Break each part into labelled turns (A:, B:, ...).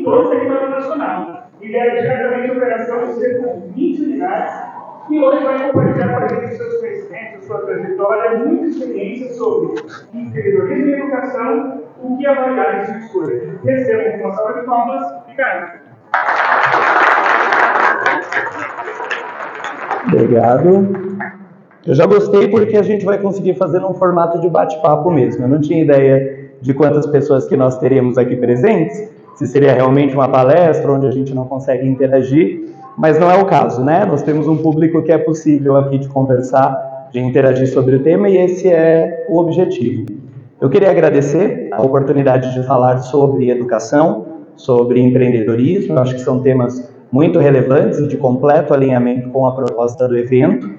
A: em todo o território nacional. Ele é diretamente operação em cerca de 20 unidades e hoje vai compartilhar com a gente seus conhecimentos, sua trajetória, muita experiência sobre empreendedorismo e educação, o que avaliar em sua escolha. Recebam com uma salva de palmas, Ricardo.
B: Obrigado. Eu já gostei porque a gente vai conseguir fazer num formato de bate-papo mesmo. Eu não tinha ideia de quantas pessoas que nós teríamos aqui presentes, se seria realmente uma palestra onde a gente não consegue interagir, mas não é o caso, né? Nós temos um público que é possível aqui de conversar, de interagir sobre o tema, e esse é o objetivo. Eu queria agradecer a oportunidade de falar sobre educação, sobre empreendedorismo. Eu acho que são temas muito relevantes e de completo alinhamento com a proposta do evento.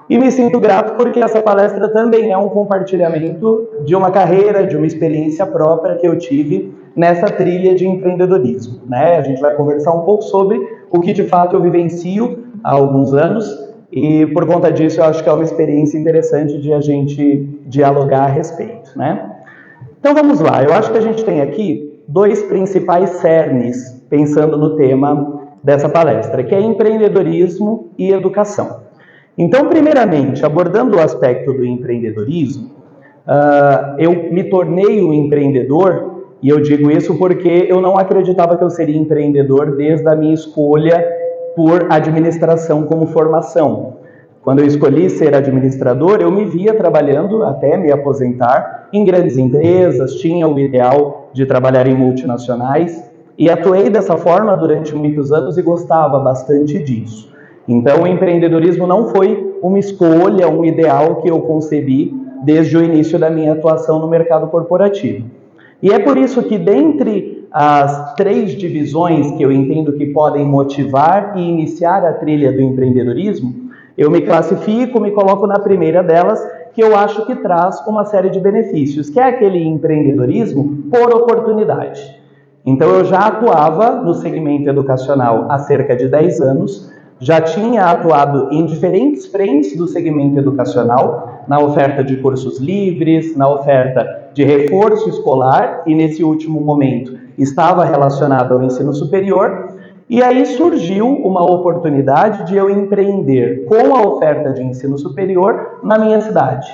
B: E me sinto grato porque essa palestra também é um compartilhamento de uma carreira, de uma experiência própria que eu tive nessa trilha de empreendedorismo, né? A gente vai conversar um pouco sobre o que de fato eu vivencio há alguns anos e por conta disso eu acho que é uma experiência interessante de a gente dialogar a respeito, né? Então vamos lá, eu acho que a gente tem aqui dois principais cernes pensando no tema dessa palestra, que é empreendedorismo e educação. Então, primeiramente, abordando o aspecto do empreendedorismo, eu me tornei um empreendedor, e eu digo isso porque eu não acreditava que eu seria empreendedor desde a minha escolha por administração como formação. Quando eu escolhi ser administrador, eu me via trabalhando até me aposentar em grandes empresas, tinha o ideal de trabalhar em multinacionais, e atuei dessa forma durante muitos anos e gostava bastante disso. Então, o empreendedorismo não foi uma escolha, um ideal que eu concebi desde o início da minha atuação no mercado corporativo. E é por isso que, dentre as 3 divisões que eu entendo que podem motivar e iniciar a trilha do empreendedorismo, eu me classifico, me coloco na primeira delas, que eu acho que traz uma série de benefícios, que é aquele empreendedorismo por oportunidade. Então, eu já atuava no segmento educacional há cerca de 10 anos, já tinha atuado em diferentes frentes do segmento educacional, na oferta de cursos livres, na oferta de reforço escolar, e nesse último momento estava relacionado ao ensino superior, e aí surgiu uma oportunidade de eu empreender com a oferta de ensino superior na minha cidade.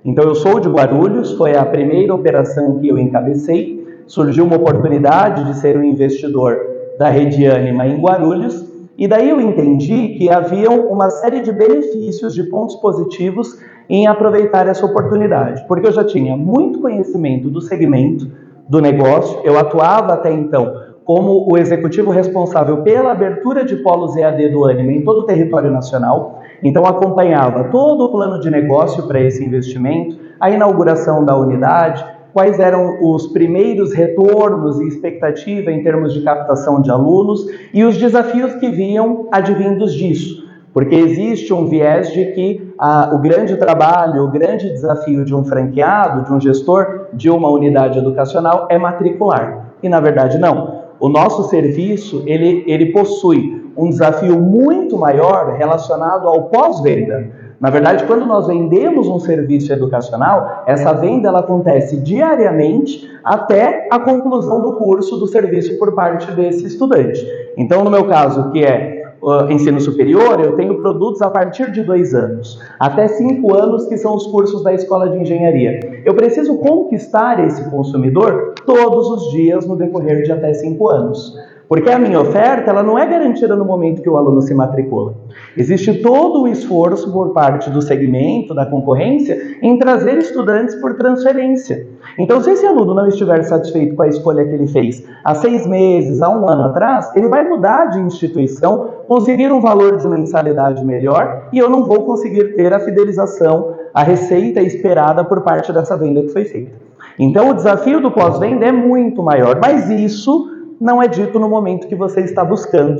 B: Então eu sou de Guarulhos, foi a primeira operação que eu encabecei, surgiu uma oportunidade de ser um investidor da Rede Ânima em Guarulhos, e daí eu entendi que havia uma série de benefícios, de pontos positivos em aproveitar essa oportunidade, porque eu já tinha muito conhecimento do segmento, do negócio, eu atuava até então como o executivo responsável pela abertura de polos EAD do Ânima em todo o território nacional, então acompanhava todo o plano de negócio para esse investimento, a inauguração da unidade, quais eram os primeiros retornos e expectativa em termos de captação de alunos e os desafios que vinham advindos disso. Porque existe um viés de que o grande trabalho, o grande desafio de um franqueado, de um gestor de uma unidade educacional é matricular. E na verdade não. O nosso serviço, ele possui um desafio muito maior relacionado ao pós-venda. Na verdade, quando nós vendemos um serviço educacional, essa venda ela acontece diariamente até a conclusão do curso do serviço por parte desse estudante. Então, no meu caso, que é ensino superior, eu tenho produtos a partir de 2 anos, até 5 anos, que são os cursos da escola de engenharia. Eu preciso conquistar esse consumidor todos os dias no decorrer de até 5 anos. Porque a minha oferta ela não é garantida no momento que o aluno se matricula. Existe todo o esforço por parte do segmento, da concorrência, em trazer estudantes por transferência. Então, se esse aluno não estiver satisfeito com a escolha que ele fez há 6 meses, há 1 ano atrás, ele vai mudar de instituição, conseguir um valor de mensalidade melhor e eu não vou conseguir ter a fidelização, a receita esperada por parte dessa venda que foi feita. Então, o desafio do pós-venda é muito maior, mas isso não é dito no momento que você está buscando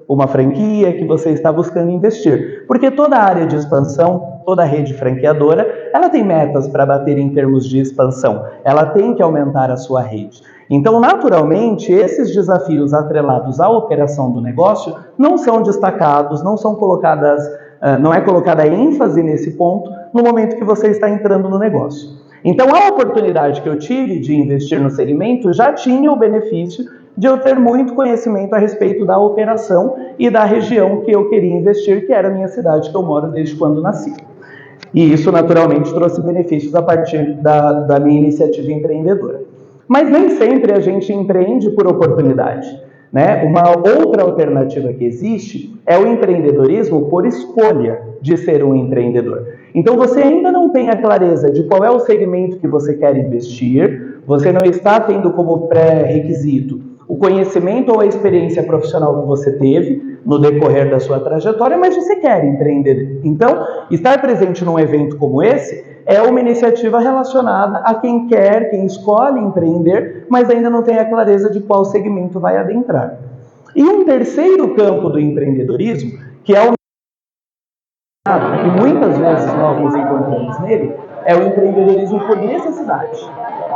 B: uma franquia, que você está buscando investir. Porque toda área de expansão, toda rede franqueadora, ela tem metas para bater em termos de expansão. Ela tem que aumentar a sua rede. Então, naturalmente, esses desafios atrelados à operação do negócio não são destacados, não é colocada ênfase nesse ponto no momento que você está entrando no negócio. Então, a oportunidade que eu tive de investir no segmento já tinha o benefício de eu ter muito conhecimento a respeito da operação e da região que eu queria investir, que era a minha cidade que eu moro desde quando nasci. E isso, naturalmente, trouxe benefícios a partir da minha iniciativa empreendedora. Mas nem sempre a gente empreende por oportunidade, né? Uma outra alternativa que existe é o empreendedorismo por escolha de ser um empreendedor. Então, você ainda não tem a clareza de qual é o segmento que você quer investir, você não está tendo como pré-requisito o conhecimento ou a experiência profissional que você teve no decorrer da sua trajetória, mas você quer empreender. Então, estar presente num evento como esse é uma iniciativa relacionada a quem quer, quem escolhe empreender, mas ainda não tem a clareza de qual segmento vai adentrar. E um terceiro campo do empreendedorismo, que é o e muitas vezes nós nos encontramos nele, é o empreendedorismo por necessidade,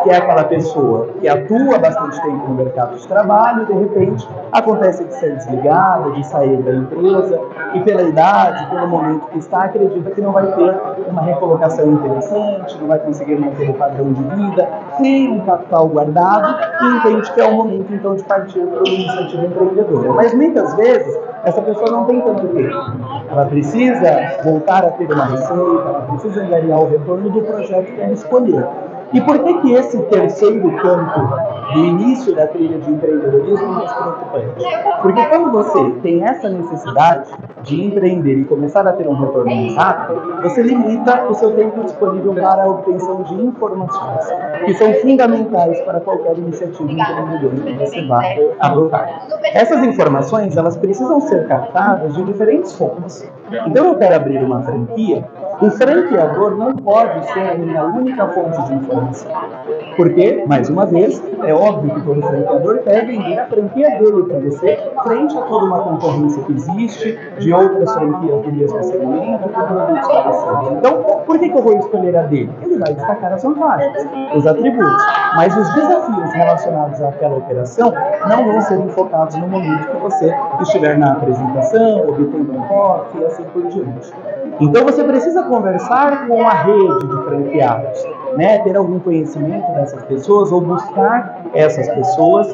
B: que é aquela pessoa que atua bastante tempo no mercado de trabalho e de repente acontece de ser desligada, de sair da empresa e pela idade, pelo momento que está, acredita que não vai ter uma recolocação interessante, não vai conseguir manter o padrão de vida, tem um capital guardado e entende que é o momento então de partir para uma iniciativa empreendedora. Mas muitas vezes essa pessoa não tem tanto tempo. Ela precisa voltar a ter uma receita, ela precisa ganhar o retorno do projeto que ela escolheu. E por que esse terceiro campo do início da trilha de empreendedorismo é mais preocupante? Porque quando você tem essa necessidade de empreender e começar a ter um retorno mais rápido, você limita o seu tempo disponível para a obtenção de informações, que são fundamentais para qualquer iniciativa empreendedora que você vá adotar. Essas informações, elas precisam ser captadas de diferentes fontes. Então, eu quero abrir uma franquia, o franqueador não pode ser a minha única fonte de informação. Porque, mais uma vez, é óbvio que todo franqueador quer vender a franquia dele para você, frente a toda uma concorrência que existe, de outras franquias do mesmo segmento, com produtos parecidos. Então, por que eu vou escolher a dele? Ele vai destacar as vantagens, os atributos, mas os desafios relacionados àquela operação não vão ser enfocados no momento que você estiver na apresentação, obtendo um toque e assim por diante. Então, você precisa conversar com a rede de franqueados, né? Ter algum conhecimento dessas pessoas ou buscar essas pessoas.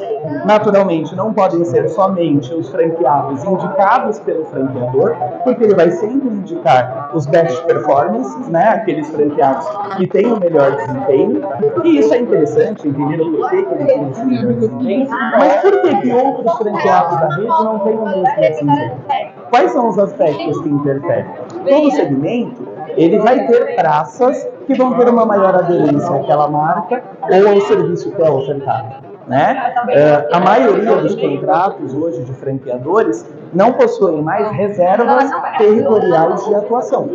B: Naturalmente, não podem ser somente os franqueados indicados pelo franqueador, porque ele vai sempre indicar os best performances, né? Aqueles franqueados que têm o melhor desempenho. E isso é interessante, entender o porquê que ele tem esse melhor desempenho, mas por que outros franqueados da rede não têm o mesmo desempenho? Quais são os aspectos que interferem? Todo segmento, ele vai ter praças que vão ter uma maior aderência àquela marca ou ao serviço que é ofertado, né? A maioria dos contratos hoje de franqueadores não possuem mais reservas territoriais de atuação.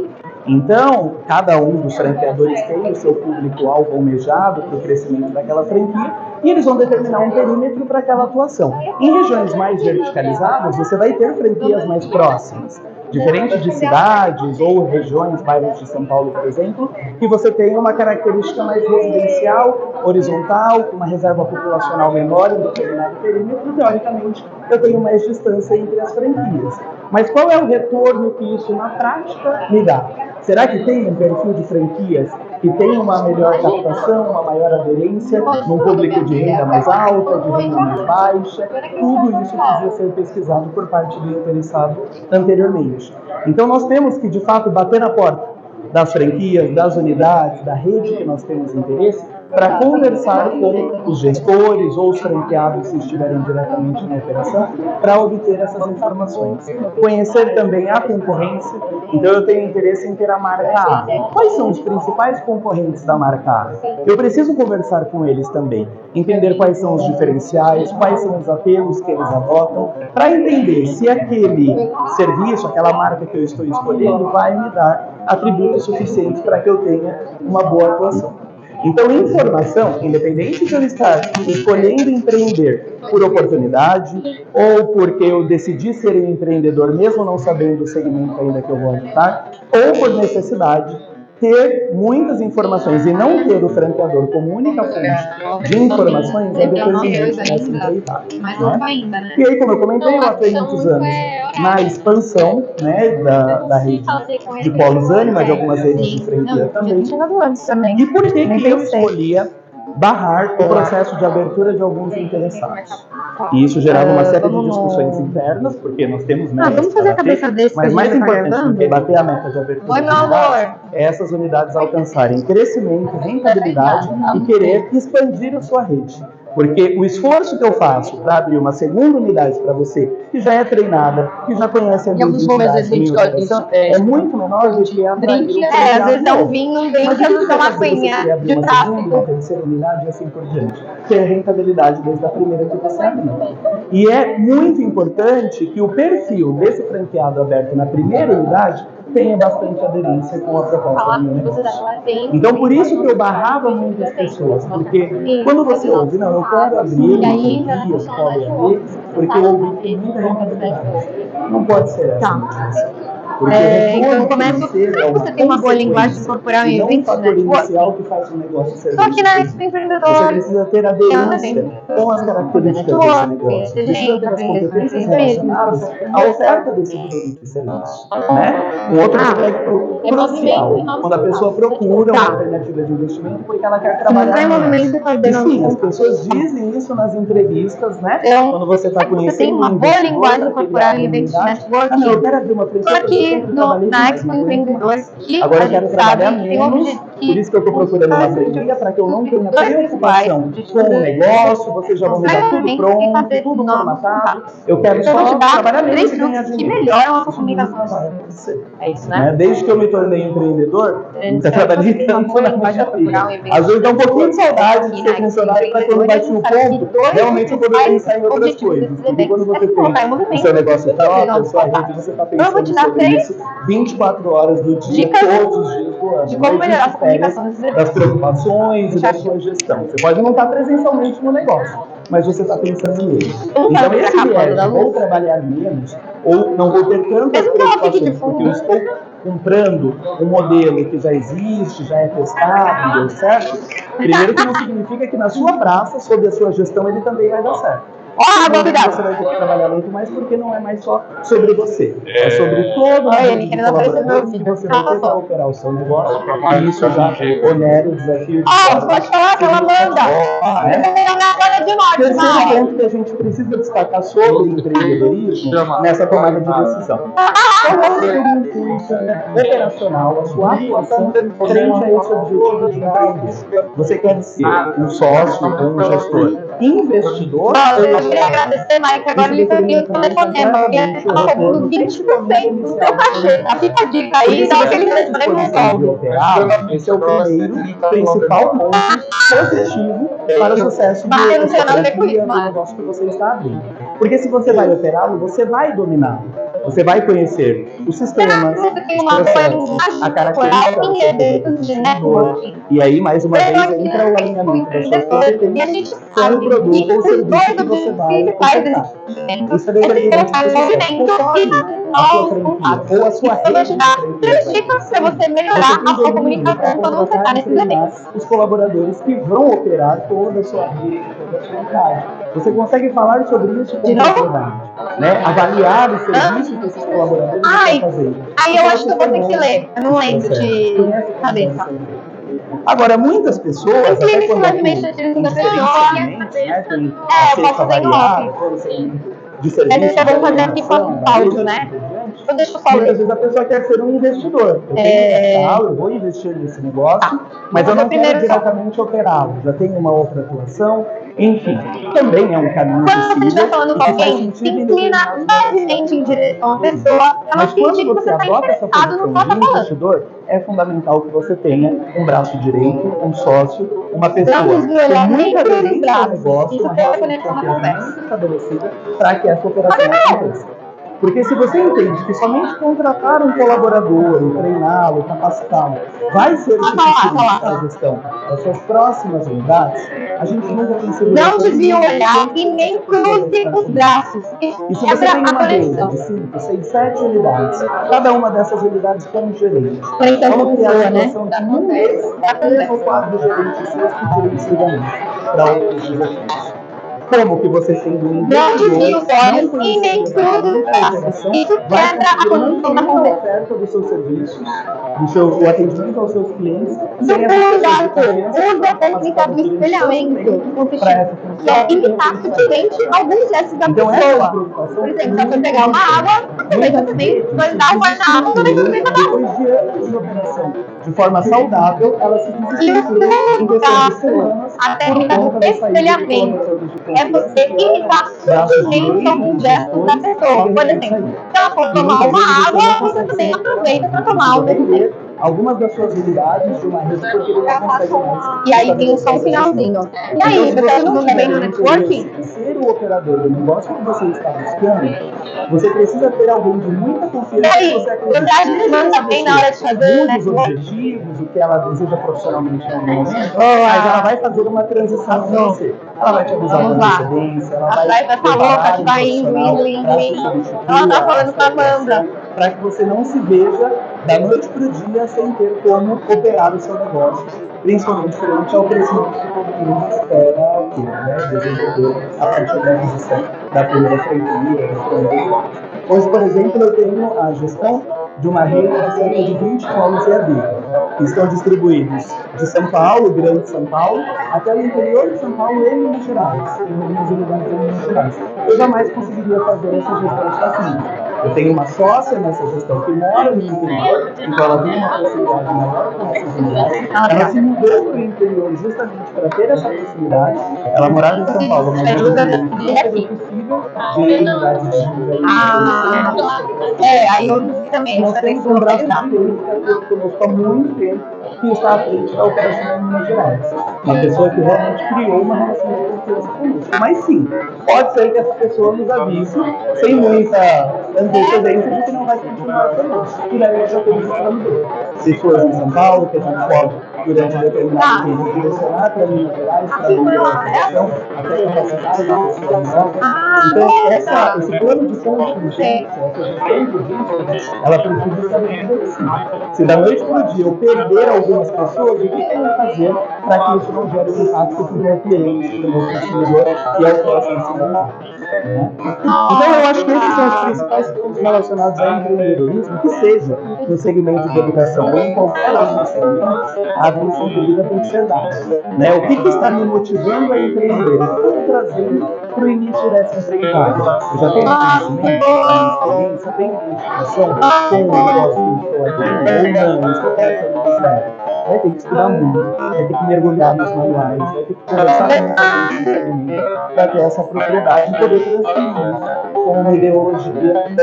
B: Então, cada um dos franqueadores tem o seu público-alvo almejado para o crescimento daquela franquia e eles vão determinar um perímetro para aquela atuação. Em regiões mais verticalizadas, você vai ter franquias mais próximas. Diferente de cidades ou regiões, bairros de São Paulo, por exemplo, que você tem uma característica mais residencial, horizontal, com uma reserva populacional menor em determinado perímetro, teoricamente eu tenho mais distância entre as franquias. Mas qual é o retorno que isso na prática me dá? Será que tem um perfil de franquias que tem uma melhor captação, uma maior aderência num público de renda mais alta, de renda mais baixa? Tudo isso precisa ser pesquisado por parte do interessado anteriormente. Então nós temos que, de fato, bater na porta das franquias, das unidades, da rede que nós temos interesse, para conversar com os gestores ou os franqueados, se estiverem diretamente na operação, para obter essas informações. Conhecer também a concorrência, então eu tenho interesse em ter a marca A. Quais são os principais concorrentes da marca A? Eu preciso conversar com eles também, entender quais são os diferenciais, quais são os apelos que eles adotam, para entender se aquele serviço, aquela marca que eu estou escolhendo, vai me dar atributos suficientes para que eu tenha uma boa atuação. Então, informação, independente de eu estar escolhendo empreender por oportunidade ou porque eu decidi ser um empreendedor mesmo não sabendo o segmento ainda que eu vou adotar, ou por necessidade, ter muitas informações e não ter o franqueador como única fonte de informações é determinante nessa empreitada. Né? E aí, como eu comentei, eu atuei muitos anos na expansão, né, da rede de polos Ânima, de algumas redes de franquia também. E por que eu escolhia barrar o processo de abertura de alguns interessados. E isso gerava uma série de discussões internas, porque nós temos metas
C: vamos fazer a cabeça desse
B: mas
C: que
B: mais
C: a gente tá
B: importante do que
C: gravando?
B: bater a meta de abertura
C: Oi,
B: de
C: meu
B: unidades
C: amor.
B: é essas unidades alcançarem crescimento, rentabilidade e querer expandir a sua rede. Porque o esforço que eu faço para abrir uma segunda unidade para você, que já é treinada, que já conhece a minha identidade, a minha operação, é muito menor do que atrair o
C: às vezes é um vinho, um
B: Mas o que
C: drink,
B: vai
C: uma
B: fazer você
C: aguinha
B: querer abrir
C: de
B: uma segunda, uma
C: tráfego.
B: terceira unidade e assim por diante? Ter rentabilidade desde a primeira que você abriu. E é muito importante que o perfil desse franqueado aberto na primeira unidade tenha bastante aderência com a proposta do meu negócio. Então, por isso que eu barrava muitas pessoas, porque quando você ouve, não, eu quero abrir uma franquia, escola EAD, porque eu ouvi que tem muita rentabilidade. Não pode ser assim. Porque
C: Então, começa. Será que você tem uma boa linguagem corporal em eventos de networking?
B: Que faz um negócio ser
C: Estou aqui na
B: bem-sucedido.
C: Expo Empreendedor.
B: Você precisa ter aderência com as características desse negócio. Precisa ter as competências relacionadas à oferta desse produto e serviço. Né? Um outro aspecto crucial, quando a pessoa procura uma alternativa de investimento porque ela quer trabalhar menos. E sim, as pessoas dizem isso nas entrevistas, né? Quando você está conhecendo
C: tem uma boa linguagem corporal em eventos de networking.
B: Ah, não, eu quero abrir uma franquia.
C: Aqui na Expo Empreendedor, que
B: agora
C: a
B: eu quero
C: gente
B: trabalhar
C: sabe que tem um
B: menos,
C: objetivo.
B: por isso que eu estou procurando uma franquia, para que eu não tenha preocupação com o negócio, vocês já vão me dar tudo pronto, tudo formatado. Eu quero só trabalhar menos e ganhar
C: que
B: dinheiro.
C: melhoram a comunicação.
B: É isso, né? Desde que eu me tornei empreendedor, nunca trabalhei tanto na minha vida. Às vezes dá um pouquinho de saudade de ser funcionário para quando bate no ponto, realmente eu poder pensar em outras coisas. Porque quando você tem o seu negócio próprio, a sua rede, você está pensando sobre isso 24 horas do dia, todos os dias do ano.
C: De como melhorar a comunicação
B: das preocupações e da sua gestão. Você pode não estar presencialmente no negócio, mas você está pensando nele. Então, esse viés de vou trabalhar menos ou não vou ter tantas preocupações, porque eu estou comprando um modelo que já existe, já é testado, deu certo, primeiro que não significa que na sua praça, sob a sua gestão, ele também vai dar certo. Você vai ter que trabalhar muito mais porque não é mais só sobre você. É sobre todo o colaborador que você vai ter para operar o seu negócio. E isso já onera o desafio de
C: pode falar que ela manda.
B: Terceiro ponto que a gente precisa destacar sobre empreendedorismo nessa tomada de decisão. Qual é o seu intuito operacional, a sua atuação frente a esse objetivo de empreender? Você quer ser um sócio ou um gestor investidor?
C: Eu queria agradecer, Mike, agora ele vai vir o telefonema, porque ele está cobrando 20% do seu cachê. Fica a dica aí, dá aquele telefonema.
B: Esse é o primeiro principal ponto positivo para o sucesso do negócio que você está abrindo. Porque se você vai operá-lo, você vai dominá-lo. Você vai conhecer os sistemas, os processos, a característica do seu consumidor. E aí, mais uma vez, entra o alinhamento das suas competências com o produto ou serviço que você vai ofertar. Isso é determinante para a sua franquia ou a sua rede de franquia.
C: Dicas para você melhorar a sua comunicação quando você está nesses eventos.
B: Os colaboradores que vão operar toda a sua rede, toda a sua unidade. Você consegue falar sobre isso com propriedade, né? Avaliar o serviço que esses colaboradores estão fazendo.
C: Aí eu acho que eu vou ter que ler. Eu não lembro de cabeça.
B: Agora, muitas pessoas, até quando
C: eu posso fazer em off.
B: de serviço,
C: eu vou fazer aqui com áudio, né? Deixa eu falar.
B: Muitas vezes a pessoa quer ser um investidor. Eu tenho capital, eu vou investir nesse negócio, mas eu não quero diretamente operá-lo. Já tenho uma outra atuação. Enfim, também é um caminho possível.
C: Quando você está falando com alguém, se inclina levemente em direção à pessoa, ela finge que você está interessado no que ela está falando.
B: Investidor, é fundamental que você tenha um braço direito, um sócio, uma pessoa com muita aderência ao negócio, uma relação de confiança estabelecida para que essa operação aconteça. Porque se você entende que somente contratar um colaborador, treiná-lo, capacitá-lo, vai ser o suficiente para a gestão das suas próximas unidades, a gente nunca tem segurança.
C: Não desvie o olhar e nem cruze os braços.
B: E se você tem uma rede de 5, 6, 7 unidades, cada uma dessas unidades tem um gerente. Vamos criar a situação de um mês, 3 ou 4 gerentes seus pedirem desligamento para outros desafios. Como que você sendo um
C: Não desvia os olhos e
B: conhecia
C: nem
B: da
C: tudo.
B: operação,
C: Isso
B: vai
C: quebra a
B: conseguir
C: condição da
B: manter a
C: conversa.
B: oferta dos seus serviços, o atendimento aos seus clientes,
C: No
B: sem essas
C: pulo
B: pessoas
C: da
B: de confiança
C: usa a técnica do espelhamento,
B: para essa função.
C: que é imitar sutilmente alguns gestos da
B: Então, essa é uma
C: pessoa.
B: preocupação
C: Por exemplo, se você pegar uma água, você também vai dar uma água quando você precisa da água.
B: depois de anos de operação, de forma saudável, ela se
C: E o
B: desestrutura em
C: pulo
B: questão de
C: da
B: semanas,
C: a
B: por
C: técnica
B: conta
C: do
B: da saída de
C: espelhamento
B: colaboradores de
C: é
B: confiança,
C: você
B: que eram
C: imitar
B: braços
C: sutilmente
B: direitos,
C: alguns gestos da pessoa. Por exemplo, se ela for tomar uma água, você também aproveita para tomar ao mesmo tempo.
B: algumas das suas unidades de uma rede porque ele não consegue mais.
C: E aí tem só um finalzinho. E aí, você tá tudo bem no networking?
B: Ser o operador do negócio que você está buscando, você precisa ter alguém de muita
C: E
B: confiança que
C: aí,
B: você
C: você
B: acredita.
C: acha que manda bem na hora de fazer o
B: Mude os
C: networking?
B: objetivos, o que ela deseja profissionalmente em algum momento, mas ela vai fazer uma transição com você. Ela vai te avisar
C: Vamos
B: com
C: lá.
B: antecedência, ela
C: A
B: vai
C: Thay vai falou,
B: preparar
C: Tati
B: um
C: vai indo,
B: profissional para
C: indo.
B: substituir
C: Ela tá
B: a
C: falando com a Amanda.
B: para que você não se veja da noite para o dia sem ter como operar o seu negócio, principalmente frente ao crescimento que todo mundo espera ter, né? Deseja ter a partir da aquisição da primeira franquia, da primeira unidade. Hoje, por exemplo, eu tenho a gestão de uma rede de cerca de 20 polos EAD, que estão distribuídos de São Paulo, Grande São Paulo, até o interior de São Paulo e Minas Gerais, em algumas unidades em Minas Gerais. Eu jamais conseguiria fazer essa gestão sozinho. Eu tenho uma sócia nessa gestão que mora no interior, então ela tem uma proximidade maior com essas unidades. Ela se mudou para o interior justamente para ter essa proximidade. Ela morava em São Paulo, mas hoje não é possível de unidades de Jundiaí.
C: Aí eu também,
B: Nós
C: você tem
B: temos
C: que
B: um braço
C: localizar.
B: direito que atua conosco há muito tempo, que está à frente da operação em Minas Gerais. Uma pessoa que realmente criou uma relação de confiança conosco. Mas sim, pode ser que essa pessoa nos avise sem muita antecedência de que não vai continuar conosco. E daí nós já temos o plano B. Se for em São Paulo, que a gente pode, durante determinado tempo, direcionar para Minas Gerais, para abrir a operação, até capacitar uma pessoa nova. Então, esse plano de contingência, essa gestão de risco, ela precisa estar estabelecida. Se da noite para o dia eu perder algumas pessoas, o que eu vou fazer para que isso não gere um impacto para o meu cliente, para o meu consumidor e ao próximo segmento? Então, eu acho que esses são os principais pontos relacionados ao empreendedorismo, que seja no segmento de educação ou em qualquer outro segmento, a atenção devida tem que ser dada. Né? O que está me motivando a empreender? O que eu estou trazendo para o início dessa empreitada? Eu já tenho conhecimento, tenho experiência, tenho identificação com o negócio que eu estou agindo ou não, estou pensando no zero. Vai ter que estudar muito, vai ter que mergulhar nos manuais, vai ter que conversar com muita gente no segmento para ter essa propriedade e poder transferir isso com uma ideologia, uma proposta.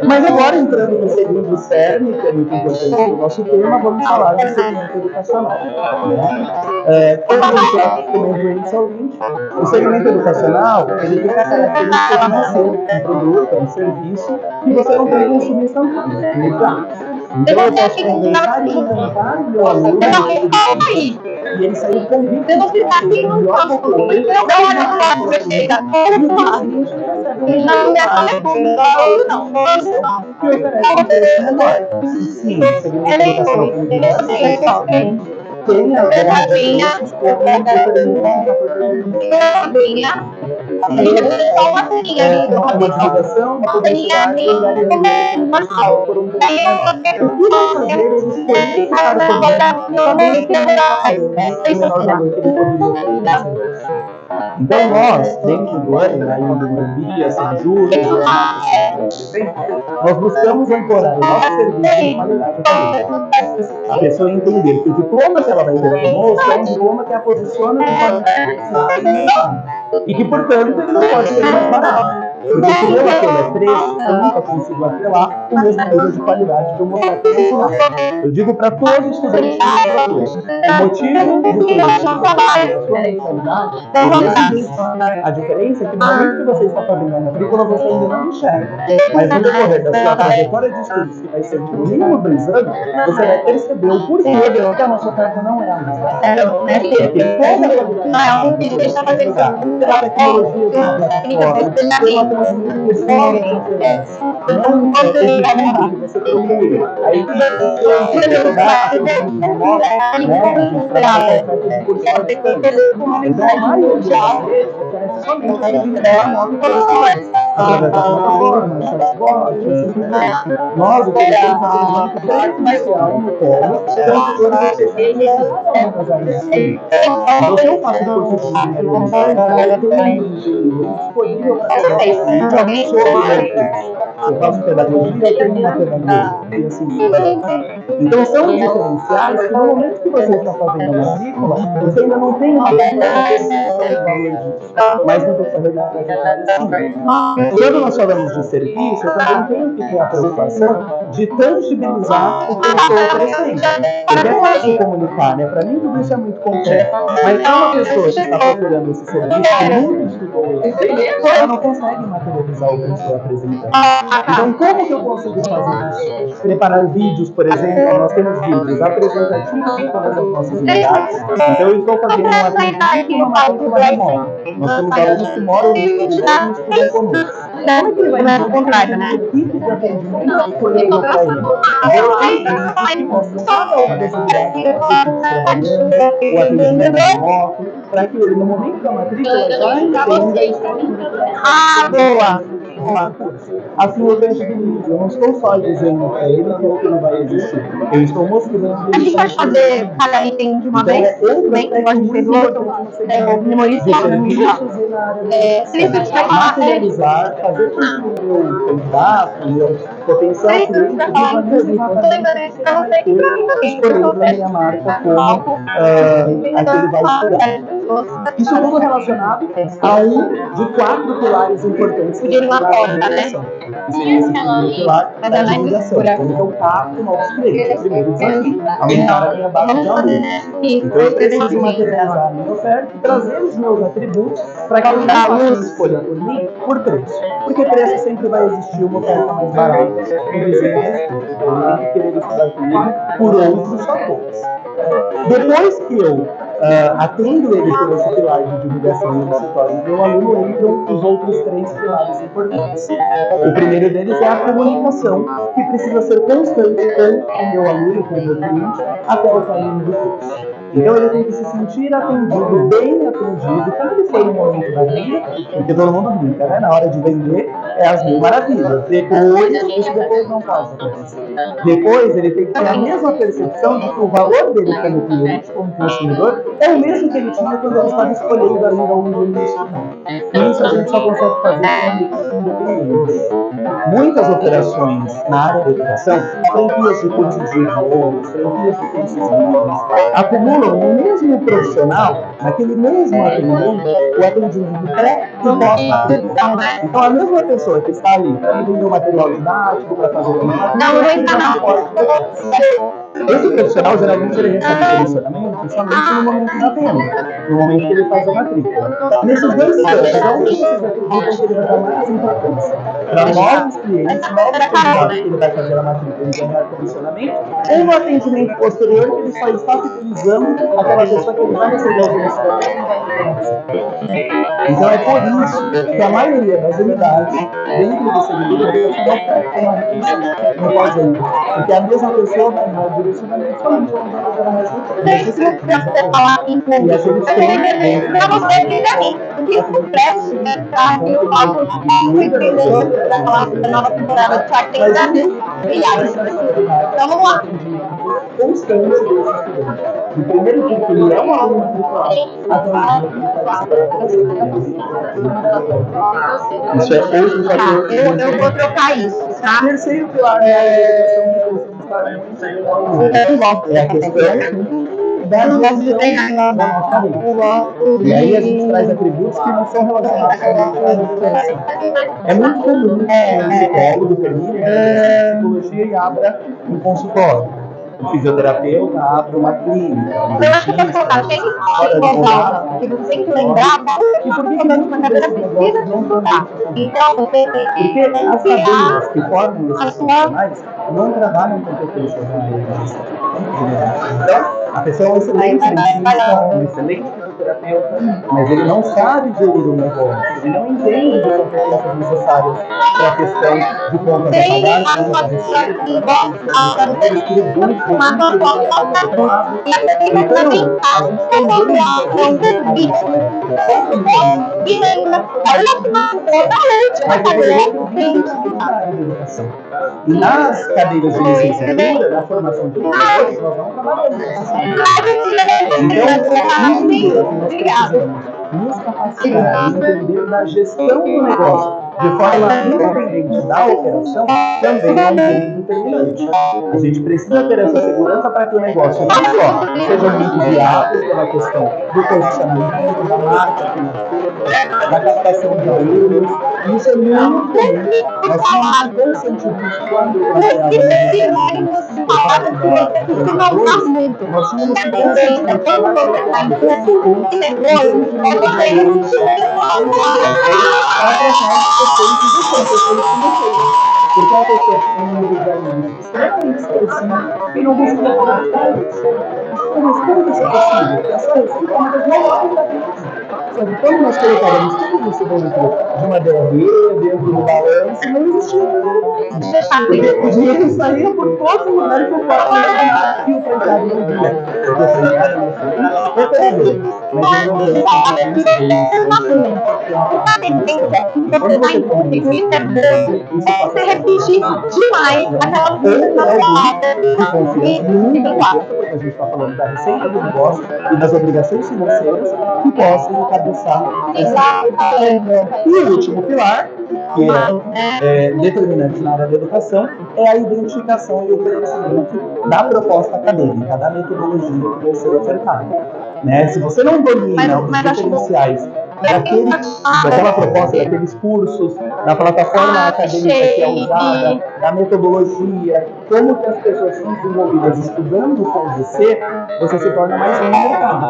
B: Mas agora, entrando no segundo cerne, que é muito importante no nosso tema, vamos falar do segmento educacional. Como eu comentei inicialmente, o segmento educacional ele tem a característica de não ser um produto, um serviço que você não tem consumo instantâneo, imediato. Então eu posso conversar e encantar meu aluno e ele sair convicto de que é o melhor conteúdo e no dia seguinte ele recebe uma mensagem que oferece um preço menor. Sim, o segmento educacional tem diversos preços. Tem a gama de preços como determinados a uma divulgação, uma publicidade angariando por um preço menor. O que vai fazer ele escolher ficar por dentro sabendo que não está pagando o menor valor que ele poderia oferecer? Então nós, dentro do ânimo, ainda do Morumbi, a São Júlio, nós buscamos ancorar o nosso serviço de qualidade a pessoa entender que o diploma que ela vai ter conosco é um diploma que a posiciona de forma diferenciada no mercado. E que, portanto, ele não pode ser mais barato. Porque se o meu apelo é preço, eu nunca consigo apelar o mesmo nível de qualidade que eu mostrar para o final. Eu digo para todos os estudantes de literatura, o motivo do cliente de você a sua mensalidade é o seguinte: a diferença é que no momento que você está fazendo a matrícula, você ainda não enxerga. Mas no decorrer da sua trajetória de estudos, que vai ser de no mínimo 2 anos, você vai perceber o porquê que a nossa oferta não é a mesma. Porque toda a qualidade pela tecnologia de uma plataforma, pela conhecimento pessoal, não exigir que você procure a equipe de ciência para atendimento remoto, né? A gente trabalha com oferta de curso à distância. Então, a maioria das vezes oferece somente atendimento remoto por através da plataforma, chatbot, assim por diante. Nós oferecemos atendimento presencial no polo, tanto quando você tem as áreas clínicas. Então, se eu faço curso de engenharia de distância, eu tenho um engenheiro disponível para fazer sobre o meu curso. Se eu faço pedagogia, eu tenho uma pedagogia, e assim por diante. Então, são diferenciais que no momento que você está fazendo a matrícula, você ainda não tem uma definição do valor disso, mas no decorrer da trajetória, sim. Quando nós falamos de serviço, eu também tenho que ter a preocupação de tangibilizar o que eu estou oferecendo. Porque é fácil comunicar, né? Para mim, tudo isso é muito concreto. Mas para uma pessoa que está procurando esse serviço, que nunca estudou esse ela não consegue materializar o que eu estou apresentando. Então, como que eu consigo fazer isso? Preparar vídeos, por exemplo, nós temos vídeos apresentativos de todas as nossas unidades. Então, eu estou fazendo uma atendimento e uma matrícula remota. Nós temos alunos que moram no exterior e estudam conosco. Como é que ele vai encontrar, né? O tipo de atendimento disponível para ele? Então, tem vídeos que mostram cada uma das unidades que nós estamos trabalhando, o atendimento remoto, para que ele, no momento da matrícula, já entenda isso.
C: Boa!
B: Assim eu tangibilizo, eu não estou só dizendo para ele que aquilo vai existir, eu estou mostrando
C: A gente vai fazer cada item de uma vez, bem que a gente fez o outro, memoriza
B: se ele tiver materializar, fazer com que o meu candidato, o meu potencial cliente visualize exatamente o que vai ter escolhido a minha marca como a que ele vai escolher. Isso tudo relacionado a um de 4 pilares importantes que
C: uma porta, né?
B: que seria esse primeiro pilar da divulgação, como que eu capto novos clientes. O primeiro desafio, aumentar a minha base de alunos. Então eu preciso materializar a minha oferta e trazer os meus atributos para que eu não faça escolha por mim por preço. Porque preço sempre vai existir uma oferta mais barata no vizinho mais caro. Ele tem que querer estudar comigo por outros fatores. Depois que eu atendo ele por esse pilar de divulgação e ele se torna meu aluno, entram os outros 3 pilares importantes. O primeiro deles é a comunicação, que precisa ser constante com o meu aluno, com o meu cliente, até o término do curso. Então ele tem que se sentir atendido, bem atendido, quando ele for no momento da venda, porque todo mundo brinca, né? Na hora de vender é as mil maravilhas. Depois não passa para você. Depois ele tem que ter a mesma percepção de que o valor dele como cliente, como consumidor, é o mesmo que ele tinha quando ele estava escolhendo ainda onde ele ia estudar. E isso a gente só consegue fazer com independente. Muitas operações na área da educação, franquias de cursos de idiomas, franquias de cursos livres, acumulam no mesmo profissional, naquele mesmo atendimento, o atendimento pré e pós-matrícula. Então a mesma pessoa que está ali para vender o material didático, para fazer uma esse profissional geralmente ele recebe direcionamento somente no momento da venda, no momento que ele faz a matrícula. Nesses 2 casos, aonde vocês acreditam que ele vai dar mais importância? Para novos clientes, novos candidatos que ele vai fazer a matrícula e ganhar comissionamento, ou no atendimento posterior que ele só está fidelizando aquela pessoa que ele vai receber o comissionamento e vai receber. Então é por isso que a maioria das unidades dentro do segmento educacional oferta uma retenção no pós-venda, porque a mesma pessoa vai dar o direcionamento somente quando ela mais necessita. E assim eles têm
C: Pra você que já mim, porque o preço que eu falo da nova temporada do Shark Tank da milhares. Então vamos lá.
B: Constante desse estudante. Do primeiro dia que ele é um aluno matriculado até o dia que ele participa. Isso é outro fator.
C: Eu vou trocar isso, tá?
B: O terceiro pilar é a questão é a questão da gestão da nossa rede. E aí a gente traz atributos que não são relacionados somente à educação. É muito comum que o psicólogo termine a psicologia e abra um consultório. o fisioterapeuta abre uma clínica, um
C: Eu acho que
B: dentista,
C: essa tem
B: fora
C: que
B: advogado.
C: que você tem que lembrar
B: E por que
C: que
B: muitos
C: uma cadeira
B: desses
C: precisa
B: negócios não
C: estudar.
B: estão
C: Então, você tem
B: porque as
C: que
B: cadeiras que
C: criar
B: formam
C: a
B: esses
C: sua
B: profissionais não trabalham competências na área de gestão de negócio. Então, a pessoa é um excelente dentista, um excelente fisioterapeuta, mas ele não sabe gerir o negócio, ele não entende de competências necessárias para a questão de contas a pagar, contas a receber, para fornecedores, produtos, registro de contrato adequado. Então, a gente tem desde talvez de
C: e ainda
B: mas eu poderia ter visto na área da educação. E nas cadeiras de licenciatura, na formação de educadores, nós não trabalhamos nessas cadeiras. Então, entender que nós precisamos nos capacitar e entender da gestão do negócio de forma independente da operação também é um ponto determinante. A gente precisa ter essa segurança para que o negócio não só seja muito viável pela questão do posicionamento, da marca financeira, da captação de alunos. Isso é muito comum. Nós tínhamos constantemente isso quando eu trabalhava por parte da transportadores. Nós tínhamos que constantemente falar que era preciso para tratar as questões de gestão, questões financeiras. Porque a pessoa tem um número de alunos extremamente expressivo e não conseguia pagar as cargas. Mas como isso é possível? Porque essa receita é uma das mais importantes. Só que quando nós colocaremos tudo isso dentro de uma DRE, dentro do balanço, não existia o dinheiro saía por todos os lugares que eu posso imaginar e o franqueado não via. Porque o franqueado é um excelente operador, mas ele não tem a competência de administração, que é a parte de gestão. E quando você tem uma gestão, isso passa a
C: repetir demais aquela
B: de confiança, muita confiança, porque a gente está falando da receita do negócio e das obrigações financeiras que possam encabeçar essa. E o último pilar, que é determinante na área da educação, é a identificação e o conhecimento da proposta acadêmica, da metodologia que vai ser ofertada. Né? Se você não domina os diferenciais daquela proposta, daqueles cursos, da plataforma acadêmica que é usada, da metodologia, como que as pessoas são desenvolvidas estudando com você, você se torna mais bom no mercado.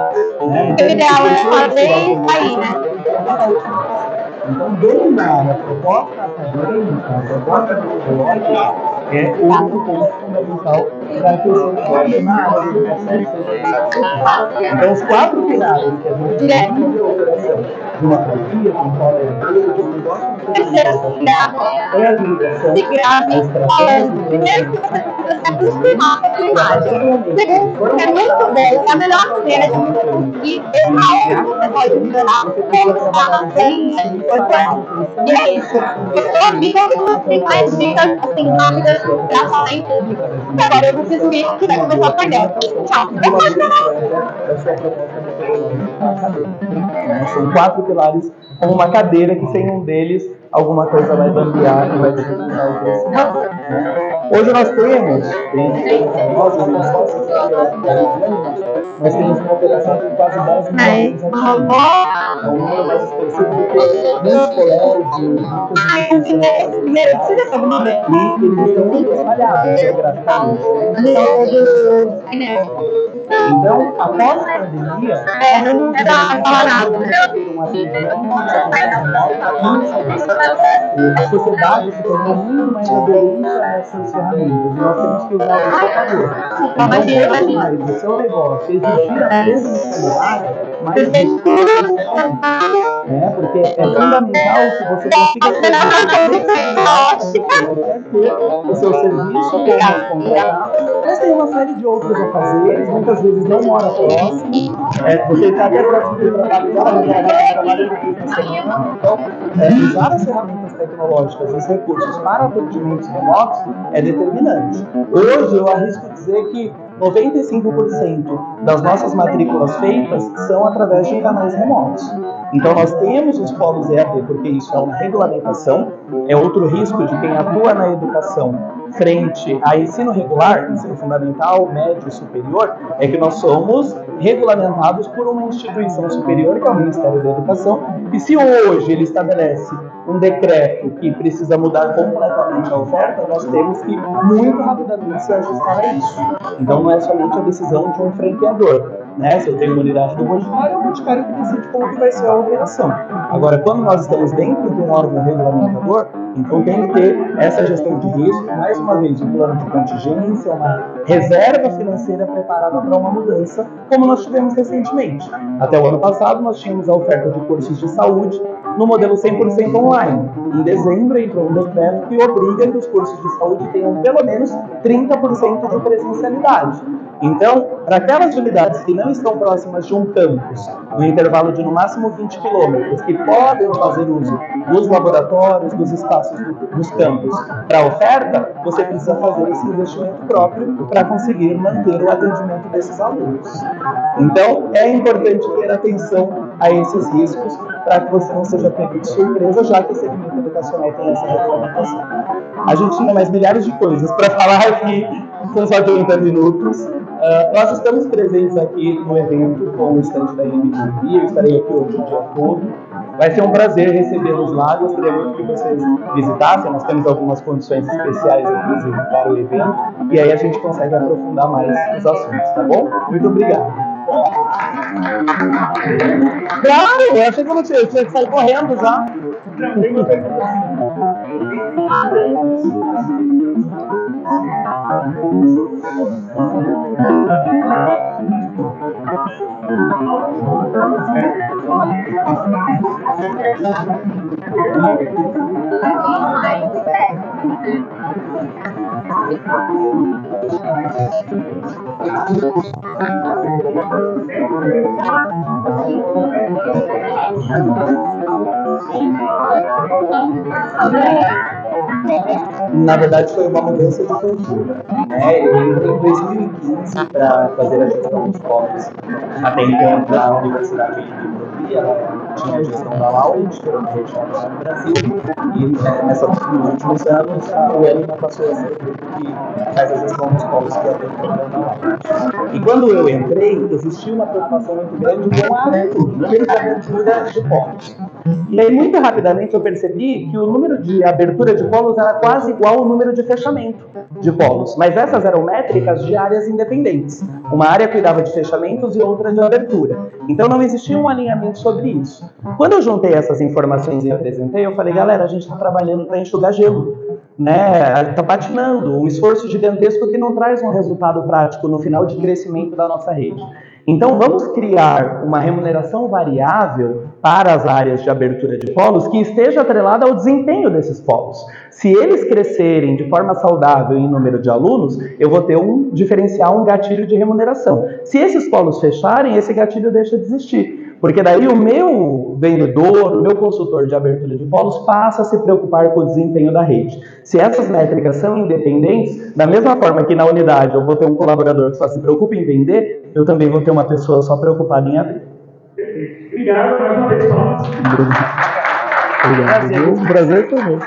B: Né? Então, dominar a proposta acadêmica, a proposta metodológica, é outro ponto fundamental para que o seu negócio na área da educação seja. Então, os 4 pilares que a gente tem de operação de uma franquia, de um polo de emprego, de um negócio é a divulgação, a estratégia,
C: é a melhor maneira de conseguir você pode melhorar, e é isso. Eu vi que você tem mais dicas assim rápidas pra falar em público. Agora eu preciso ir, que vai começar a aprender. Tchau.
B: São 4 pilares com uma cadeira que sem um deles alguma coisa vai bambear e vai dificultar o crescimento. Hoje nós temos nós temos uma operação com quase 10 mil alunos ativos. É um número mais expressivo do que muitos colégios, muitas instituições, e eles estão espalhados geograficamente. Então, após a pandemia, a sociedade se tornou muito mais aderente a essas ferramentas e nós temos que usar isso a favor. Então, quanto mais o seu negócio exigir a presencialidade, mais risco porque é fundamental que você consiga ter o seu serviço como contratado, mas tem uma série de outros afazeres, muitas vezes não mora próximo, você está até próximo do trabalho então, usar as ferramentas tecnológicas, os recursos para atendimentos remotos é determinante. Hoje eu arrisco dizer que 95% das nossas matrículas feitas são através de canais remotos. Então nós temos os polos EAD, porque isso é uma regulamentação, é outro risco de quem atua na educação frente a ensino regular, ensino fundamental, médio e superior, é que nós somos regulamentados por uma instituição superior, que é o Ministério da Educação, e se hoje ele estabelece um decreto que precisa mudar completamente a oferta, nós temos que muito rapidamente se ajustar a isso. Então não é somente a decisão de um franqueador, né? Se eu tenho uma unidade do Boticário, é o Boticário que decide como que vai ser a operação. Agora, quando nós estamos dentro de um órgão regulamentador, então tem que ter essa gestão de risco, mais uma vez, um plano de contingência, uma reserva financeira preparada para uma mudança, como nós tivemos recentemente. Até o ano passado, nós tínhamos a oferta de cursos de saúde no modelo 100% online. Em dezembro, entrou um decreto que obriga que os cursos de saúde tenham pelo menos 30% de presencialidade. Então, para aquelas unidades que não estão próximas de um campus, no intervalo de no máximo 20 quilômetros, que podem fazer uso dos laboratórios, dos espaços dos campus para a oferta, você precisa fazer esse investimento próprio para conseguir manter o atendimento desses alunos. Então, é importante ter atenção a esses riscos para que você não seja pego de surpresa, já que o segmento educacional tem essa regulamentação. A gente tinha mais milhares de coisas para falar aqui, são só 30 minutos. Nós estamos presentes aqui no evento com o estande da IMDB, eu estarei aqui hoje o dia todo. Vai ser um prazer recebê-los lá, gostaria muito que vocês visitassem, nós temos algumas condições especiais, inclusive, para o evento, e aí a gente consegue aprofundar mais os assuntos, tá bom? Muito obrigado. Claro, eu achei que você tinha que sair correndo já. Na verdade, foi uma mudança de cultura. Eu entrei em 2015 para fazer a gestão dos polos. Até então, a Universidade de Brasília, ela tinha a gestão da Laureate, que era uma rede nacional no Brasil, e nos últimos anos, o ELIMA passou a ser o grupo que faz a gestão dos polos que atende o programa da Laureate. E quando eu entrei, existia uma preocupação muito grande com a abertura, número de abertura de polos. E aí, muito rapidamente, eu percebi que o número de abertura de polos era quase igual ao número de fechamento de polos, mas essas eram métricas de áreas independentes. Uma área cuidava de fechamentos e outra de abertura. Então não existia um alinhamento sobre isso. Quando eu juntei essas informações e apresentei, eu falei, galera, a gente está trabalhando para enxugar gelo, né? Está patinando, um esforço gigantesco que não traz um resultado prático no final de crescimento da nossa rede. Então, vamos criar uma remuneração variável para as áreas de abertura de polos que esteja atrelada ao desempenho desses polos. Se eles crescerem de forma saudável em número de alunos, eu vou ter um diferencial, um gatilho de remuneração. Se esses polos fecharem, esse gatilho deixa de existir. Porque daí o meu vendedor, o meu consultor de abertura de polos passa a se preocupar com o desempenho da rede. Se essas métricas são independentes, da mesma forma que na unidade eu vou ter um colaborador que só se preocupa em vender, eu também vou ter uma pessoa só preocupada em abrir.
A: Obrigado mais uma vez, Thomas.
B: Obrigado. Prazer também.